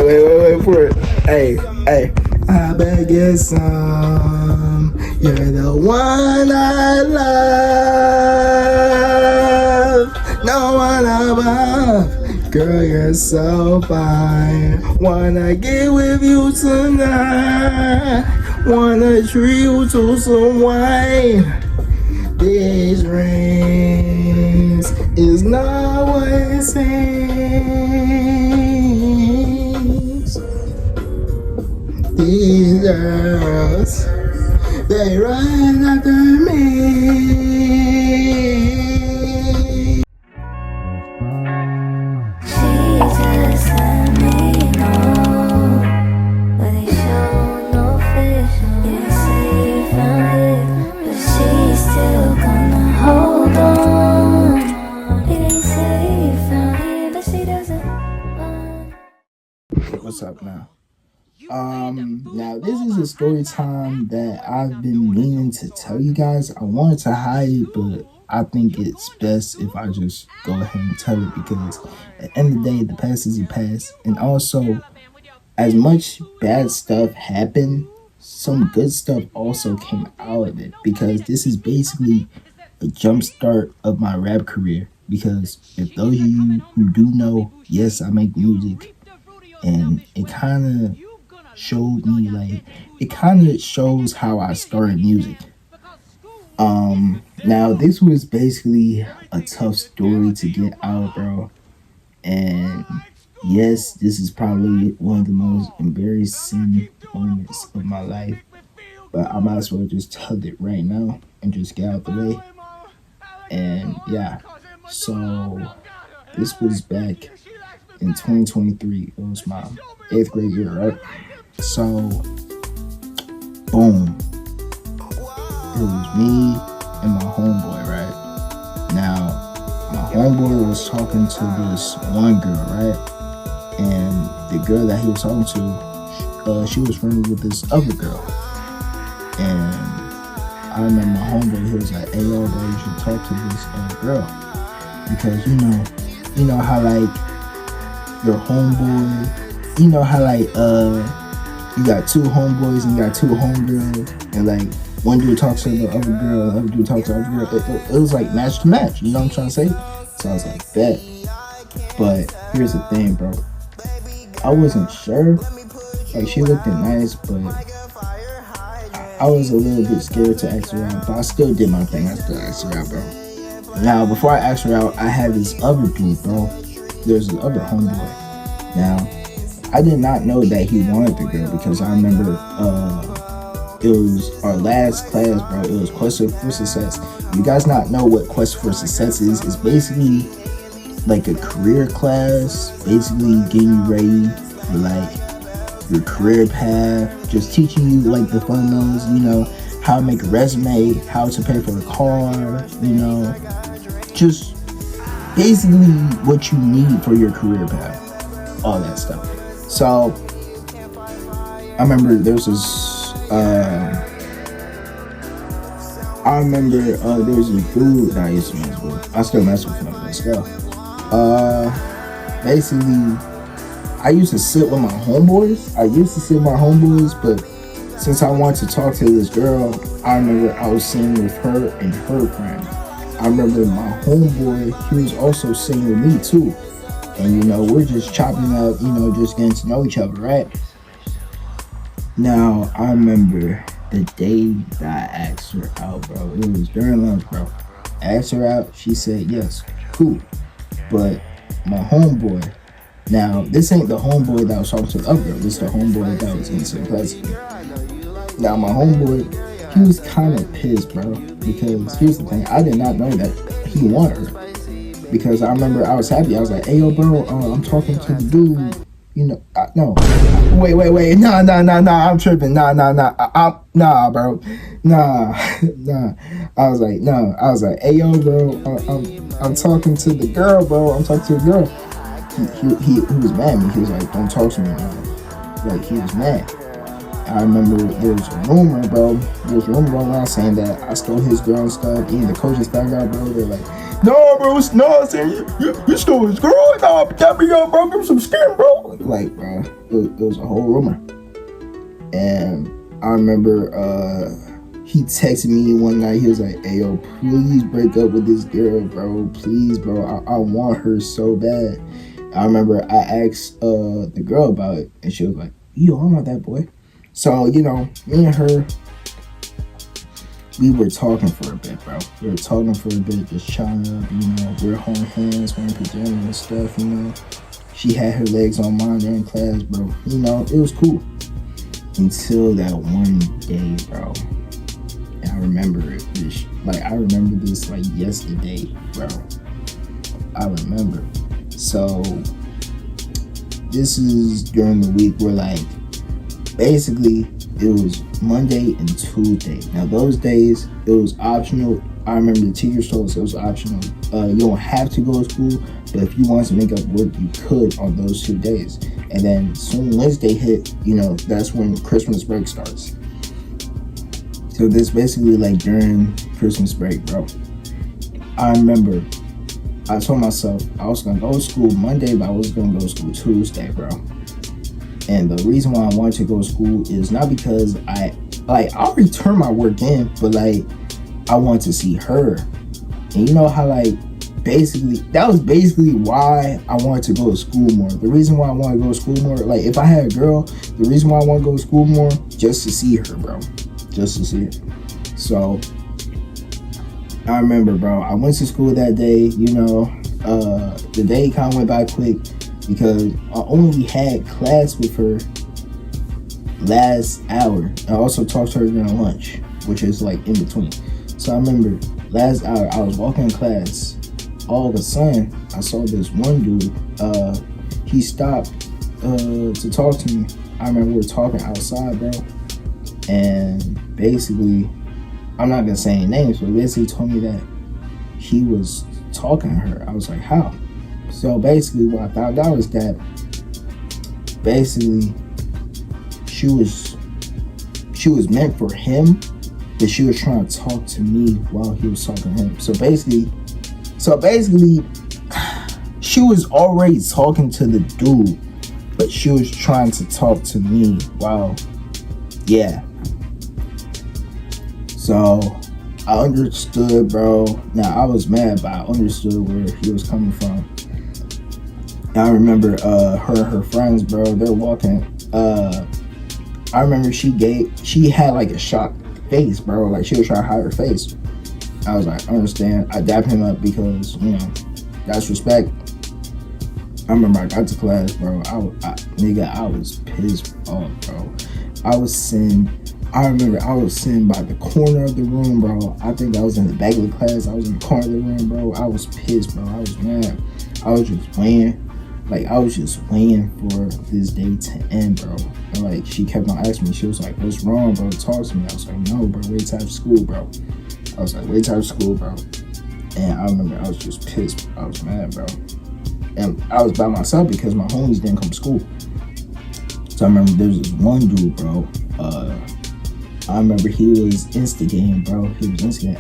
wait for it. Hey, I bet get some. You're the one I love. No one above. Girl, you're so fine. Wanna get with you tonight. Wanna treat you to some wine. These rings is not what it seems. These girls, they run after me. What's up now? Now this is a story time that I've been meaning to tell you guys. I wanted to hide it, but I think it's best if I just go ahead and tell it, because at the end of the day, the past is the past. And also, as much bad stuff happened, some good stuff also came out of it, because this is basically a jump start of my rap career. Because if those of you who do know, yes, I make music. And it kind of showed me, like, it kind of shows how I started music. Now this was basically a tough story to get out, bro. And yes, this is probably one of the most embarrassing moments of my life. But I might as well just tell it right now and just get out the way. And yeah, so this was back in 2023. It was my 8th grade year, right? So, boom. It was me and my homeboy, right? Now, my homeboy was talking to this one girl, right? And the girl that he was talking to, she was friendly with this other girl. And I remember my homeboy, he was like, hey, yo, bro, you should talk to this girl. Because, you know how, like, your homeboy, you know how, like, you got two homeboys and you got two homegirls, and like one dude talks to the other girl, the other dude talks to the other girl. It was like match to match, you know what I'm trying to say? So I was like, bet. But here's the thing, bro, I wasn't sure. Like, she looked nice, but I was a little bit scared to ask her out. But I still did my thing. I still asked her out, bro. Now, before I asked her out, I had this other dude, bro. There's this other homeboy. Now, I did not know that he wanted the girl, because I remember it was our last class, bro. It was Quest for Success. If you guys not know what Quest for Success is, it's basically like a career class, basically getting you ready for like your career path, just teaching you like the fundamentals, you know, how to make a resume, how to pay for a car, you know, just basically what you need for your career path, all that stuff. So I remember there was this there was a dude that I used to mess with. I still mess with him, but still. Basically, I used to sit with my homeboys. But since I wanted to talk to this girl, I remember I was sitting with her and her friend. I remember my homeboy, he was also sitting with me too. And, you know, we're just chopping up, you know, just getting to know each other, right? Now, I remember the day that I asked her out, bro. It was during lunch, bro. I asked her out. She said yes. Cool. But my homeboy, now, this ain't the homeboy that was talking to the other girl. This is the homeboy that was in the same class. Now, my homeboy, he was kind of pissed, bro. Because here's the thing. I did not know that he wanted her. Because I remember I was happy. I was like, hey, yo, bro, I'm talking to the dude. You know, no. Wait. Nah, I'm tripping. Nah, bro. Nah. I was like, hey, yo, bro, I'm talking to the girl, bro. I'm talking to the girl. He was mad at me. He was like, don't talk to me, man. Like, he was mad. I remember there was a rumor, bro. There was a rumor going around saying that I stole his girl and stuff. Even the coaches found out, bro. They're like, No, bro, it's not saying you stole his girl. Nah, that be yo, bro, give him some skin, bro. Like, bro, it was a whole rumor. And I remember he texted me one night. He was like, "Hey, yo, please break up with this girl, bro. Please, bro. I want her so bad." I remember I asked the girl about it, and she was like, "Yo, I'm not that boy." So, you know, me and her, we were talking for a bit, bro. We were talking for a bit, just chatting up, you know. We're holding hands, wearing pajamas and stuff, you know. She had her legs on mine during class, bro. You know, it was cool. Until that one day, bro. And I remember it. I remember this like yesterday, bro. I remember. So, this is during the week where, like, basically, it was Monday and Tuesday. Now, those days, it was optional. I remember the teachers told us it was optional. You don't have to go to school, but if you wanted to make up work, you could on those 2 days. And then soon Wednesday hit, you know, that's when Christmas break starts. So this basically like during Christmas break, bro. I remember I told myself I was gonna go to school Monday, but I was gonna go to school Tuesday, bro. And the reason why I wanted to go to school is not because I'll return my work in, but like I want to see her. And you know how like that was basically why I wanted to go to school more. The reason why I want to go to school more, like if I had a girl, the reason why I want to go to school more, just to see her, bro. Just to see her. So I remember, bro, I went to school that day, you know, the day kind of went by quick because I only had class with her last hour. I also talked to her during lunch, which is like in between. So I remember last hour I was walking in class. All of a sudden, I saw this one dude. He stopped to talk to me. I remember we were talking outside, bro. And basically, I'm not gonna say any names, but basically told me that he was talking to her. I was like, how? So basically, what I found out was that basically she was meant for him, but she was trying to talk to me while he was talking to him. So basically, she was already talking to the dude, but she was trying to talk to me while, yeah. So I understood, bro. Now I was mad, but I understood where he was coming from. And I remember her and her friends, bro. They're walking. I remember she had like a shocked face, bro. Like she was trying to hide her face. I was like, I understand. I dapped him up because, you know, that's respect. I remember I got to class, bro. I was pissed off, bro. I remember I was sitting by the corner of the room, bro. I think I was in the back of the class. I was in the corner of the room, bro. I was pissed, bro. I was mad. I was just waiting. Like, I was just waiting for this day to end, bro. And, like, she kept on asking me. She was like, what's wrong, bro? Talk to me. I was like, no, bro. Wait till after school, bro. I was like, wait till after school, bro. And I remember I was just pissed. I was mad, bro. And I was by myself because my homies didn't come to school. So I remember there was this one dude, bro. I remember he was instigating, bro. He was instigating.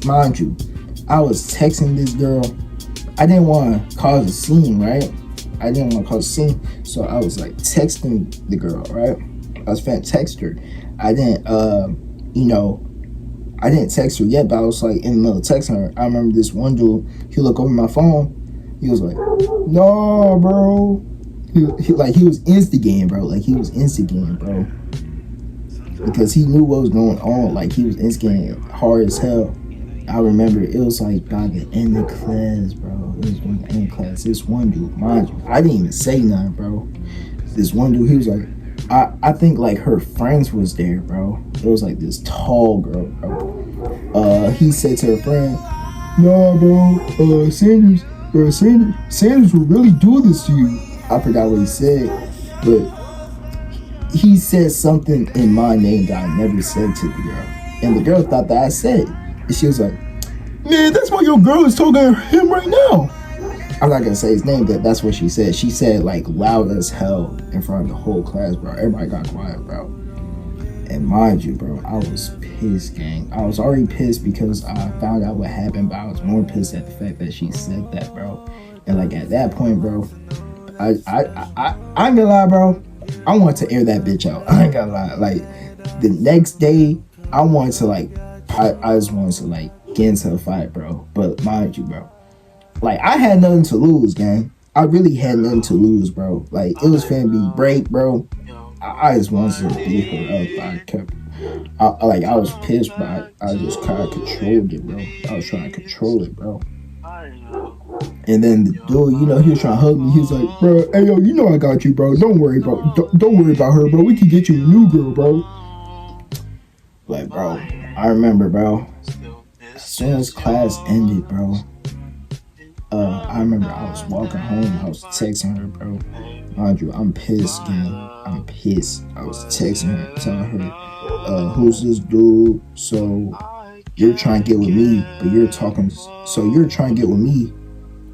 Mind you, I was texting this girl. I didn't want to cause a scene, right? So I was like texting the girl, right? I was finna text her. I didn't text her yet, but I was like in the middle of texting her. I remember this one dude, he looked over my phone. He was like, no, bro. He was instigating, bro. Like he was instigating, bro. Because he knew what was going on. Like he was instigating hard as hell. I remember it was like by the end of class, bro. It was by the end of class. This one dude, mind you, I didn't even say nothing, bro. This one dude, he was like, I think like her friends was there, bro. It was like this tall girl, bro. He said to her friend, no, bro, Sanders will really do this to you. I forgot what he said, but he said something in my name that I never said to the girl. And the girl thought that I said it. And she was like, man, that's why your girl is talking to him right now. I'm not gonna say his name, but that's what she said. She said like loud as hell in front of the whole class, bro. Everybody got quiet, bro. And mind you, bro, I was pissed, gang. I was already pissed because I found out what happened, but I was more pissed at the fact that she said that, bro. And like at that point, bro, I ain't gonna lie, bro. I wanted to air that bitch out. I ain't gonna lie. Like the next day, I wanted to like, I just wanted to like get into a fight, bro. But mind you, bro, like I had nothing to lose, gang. I really had nothing to lose, bro. Like it was finna be break, bro. I just wanted to beat her up. I was pissed, but I just kind of controlled it, bro. I was trying to control it, bro. And then the dude, you know, he was trying to hug me. He was like, bro, hey, yo, you know I got you, bro. Don't worry about her, bro. We can get you a new girl, bro. Like, bro, I remember, bro. As soon as class ended, bro, I remember I was walking home. I was texting her, bro. Mind you, I'm pissed, gang. I'm pissed. I was texting her, telling her, who's this dude? So you're trying to get with me, but you're talking. So you're trying to get with me,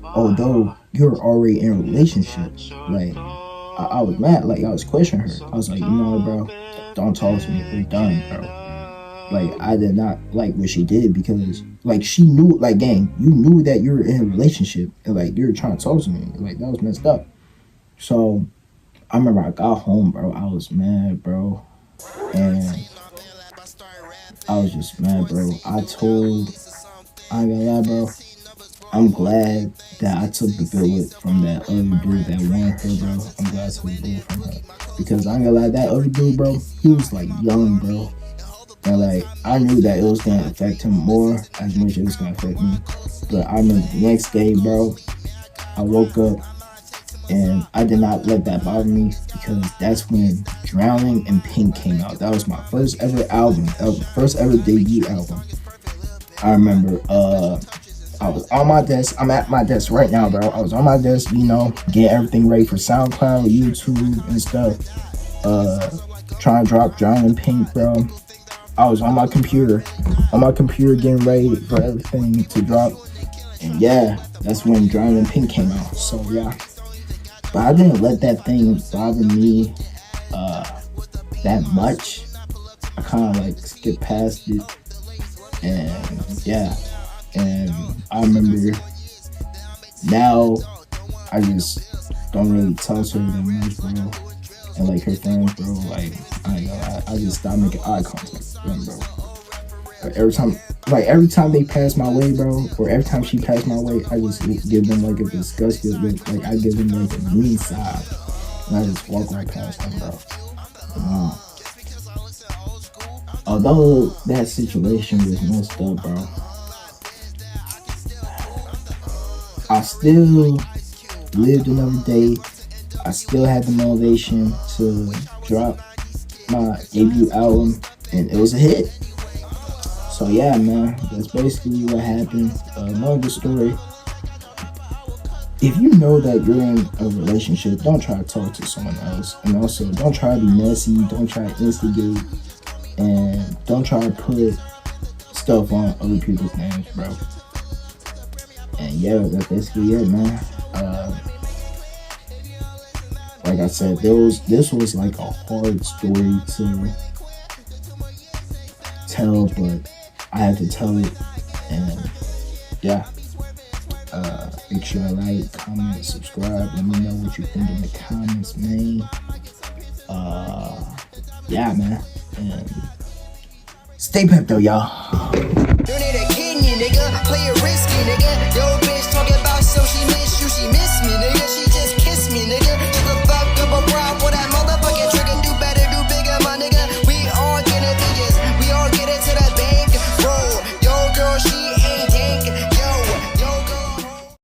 although you're already in a relationship. Like, I was mad. Like, I was questioning her. I was like, you know, bro, don't talk to me. We're done, bro. Like, I did not like what she did because, like, she knew, like, gang, you knew that you were in a relationship and, like, you were trying to talk to me. Like, that was messed up. So, I remember I got home, bro. I was mad, bro. And I was just mad, bro. I ain't gonna lie, bro. I'm glad that I took the bullet from that other dude that wanted her, bro. I'm glad I took the bullet from her. Because I ain't gonna lie, that other dude, bro, he was, like, young, bro. And, like, I knew that it was going to affect him more as much as it was going to affect me. But I remember the next day, bro, I woke up and I did not let that bother me because that's when Drowning in Pink came out. That was my first ever album. That was the first ever debut album. I remember I was on my desk. I'm at my desk right now, bro. I was on my desk, you know, getting everything ready for SoundCloud, YouTube, and stuff. Trying to drop Drowning in Pink, bro. I was on my computer getting ready for everything to drop. And yeah, that's when Drowning in Pink came out. So yeah. But I didn't let that thing bother me that much. I kind of like skipped past it. And yeah. And I remember now I just don't really talk to her that much, bro. And like her friends, bro, like I just stopped making eye contact with them, bro. Every time they pass my way, bro, or every time she passed my way, I just give them like a disgusted look. Like I give them like a mean side, and I just walk right past them, bro. Although that situation was messed up, bro, I still lived another day. I still had the motivation to drop my debut album, and it was a hit. So yeah, man, that's basically what happened. Moral of the story: if you know that you're in a relationship, don't try to talk to someone else, and also don't try to be messy. Don't try to instigate, and don't try to put stuff on other people's names, bro. And yeah, that's basically it, man. Like I said, this was like a hard story to tell, but I had to tell it. And yeah, make sure to like, comment, subscribe. Let me know what you think in the comments, man. Yeah, man. And stay pep though, y'all. You need a kidney, nigga. Play it risky, nigga. Yo, bitch talking about so she miss you, she miss me, nigga. She just kissed me, nigga.